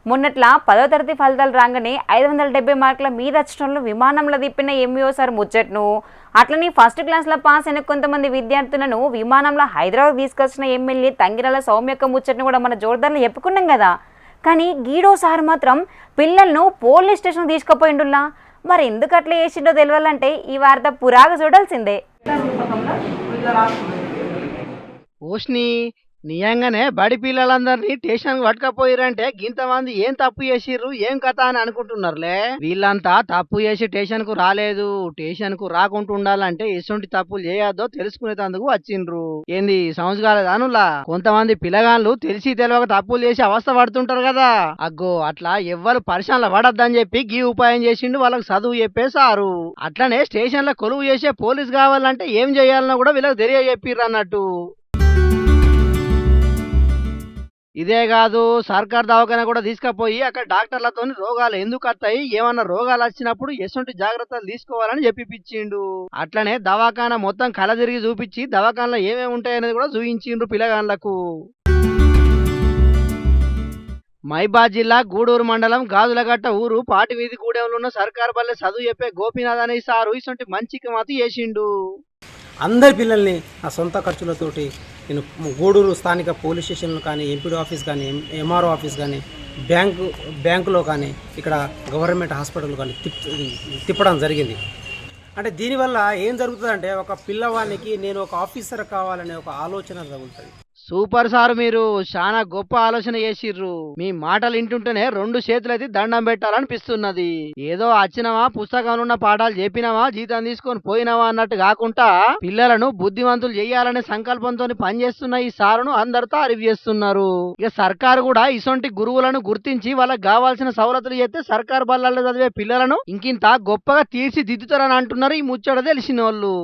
మొన్నట్ల 10వ తరగతి ఫలితాలు రాగానే 570 మార్కుల మీద వచ్చిన విమానంలో తిప్పిన ఎంఈఓ సార్ ముచ్చట్ను, అట్లనే ఫస్ట్ క్లాస్లో పాస్ అయిన కొంతమంది విద్యార్థులను విమానంలో హైదరాబాద్ తీసుకొచ్చిన ఎమ్మెల్యే తంగిరాల సౌమ్యక్క ముచ్చట్ను కూడా మన జోర్దార్లో చెప్పుకున్నాం కదా. కానీ గీడో సార్ మాత్రం పిల్లలను పోలీస్ స్టేషన్ తీసుకుపోయిండులా. మరి ఎందుకు అట్లా చేసిండో తెలియాలంటే ఈ వార్త పురాగా చూడాల్సిందే. ఓష్ని నిజంగానే బడి పిల్లలందరినీ స్టేషన్ పట్టుకపోయిరంటే గింతమంది ఏం తప్పు చేసిర్రు ఏం కథ అని అనుకుంటున్నారులే. వీళ్ళంతా తప్పు చేసి స్టేషన్ కు రాలేదు, స్టేషన్ కు రాకుండా ఉండాలంటే ఎటువంటి తప్పులు చేయొద్దో తెలుసుకునేందుకు వచ్చిండ్రు. ఏంది సౌండ్స్ కాలేదానులా? కొంతమంది పిల్లగాళ్ళు తెలిసి తెలియక తప్పులు చేసి అవస్థ పడుతుంటారు కదా, అగ్గో అట్లా ఎవ్వరు పరిశ్రమలో పడద్దని చెప్పి గీ ఉపాయం చేసిండు వాళ్ళకి చదువు చెప్పేసారు. అట్లనే స్టేషన్ లో కొలువు చేసే పోలీస్ కావాలంటే ఏం చేయాలనో కూడా వీళ్ళకి తెలియజెప్పిర్రు అన్నట్టు. ఇదే కాదు, సర్కార్ దవాఖాన కూడా తీసుకుపోయి అక్కడ డాక్టర్లతో రోగాలు ఎందుకు వస్తాయి, ఏమన్నా రోగాలు వచ్చినప్పుడు ఎటువంటి జాగ్రత్తలు తీసుకోవాలని చెప్పిపించిండు. అట్లనే దవాఖాన మొత్తం కళ తిరిగి చూపించి దవాఖానలో ఏమేమి ఉంటాయనేది కూడా చూపించిండ్రు పిల్లగాళ్లకు. మైబాద్ జిల్లా గూడూరు మండలం గాజులగట్ట ఊరు పాటి వీధి గూడెంలో ఉన్న సర్కార్ బల్లె చదువు చెప్పే గోపీనాథ్ అనే సారు ఇటువంటి మంచికి మతి చేసిండు. అందరి పిల్లల్ని నా సొంత ఖర్చులతోటి నేను గూడూరు స్థానిక పోలీస్ స్టేషన్లో కానీ, ఎంపీడీ ఆఫీస్ కానీ, ఎంఆర్ఓ ఆఫీస్ కానీ, బ్యాంకులో కానీ, ఇక్కడ గవర్నమెంట్ హాస్పిటల్ కానీ తిప్పడం జరిగింది. అంటే దీనివల్ల ఏం జరుగుతుందంటే ఒక పిల్లవానికి నేను ఒక ఆఫీసర్ కావాలనే ఒక ఆలోచన తగులుతుంది. సూపర్ సార్, మీరు చాలా గొప్ప ఆలోచన చేసిర్రు. మీ మాటలు వింటుంటేనే రెండు చేతులైతే దండం పెట్టాలనిపిస్తున్నది. ఏదో వచ్చినవా పుస్తకంలో ఉన్న పాఠాలు చెప్పినావా జీతం తీసుకొని పోయినావా అన్నట్టు కాకుండా పిల్లలను బుద్ధిమంతులు చేయాలనే సంకల్పంతో పనిచేస్తున్న ఈ సారును అందరితో అరివి చేస్తున్నారు. ఇక సర్కారు కూడా ఇసొంటి గురువులను గుర్తించి వాళ్ళకి కావాల్సిన సవలతులు చేస్తే సర్కారు బళ్ళల్లో చదివే పిల్లలను ఇంకింత గొప్పగా తీర్చిదిద్దుతారని అంటున్నారు ఈ ముచ్చట తెలిసిన వాళ్ళు.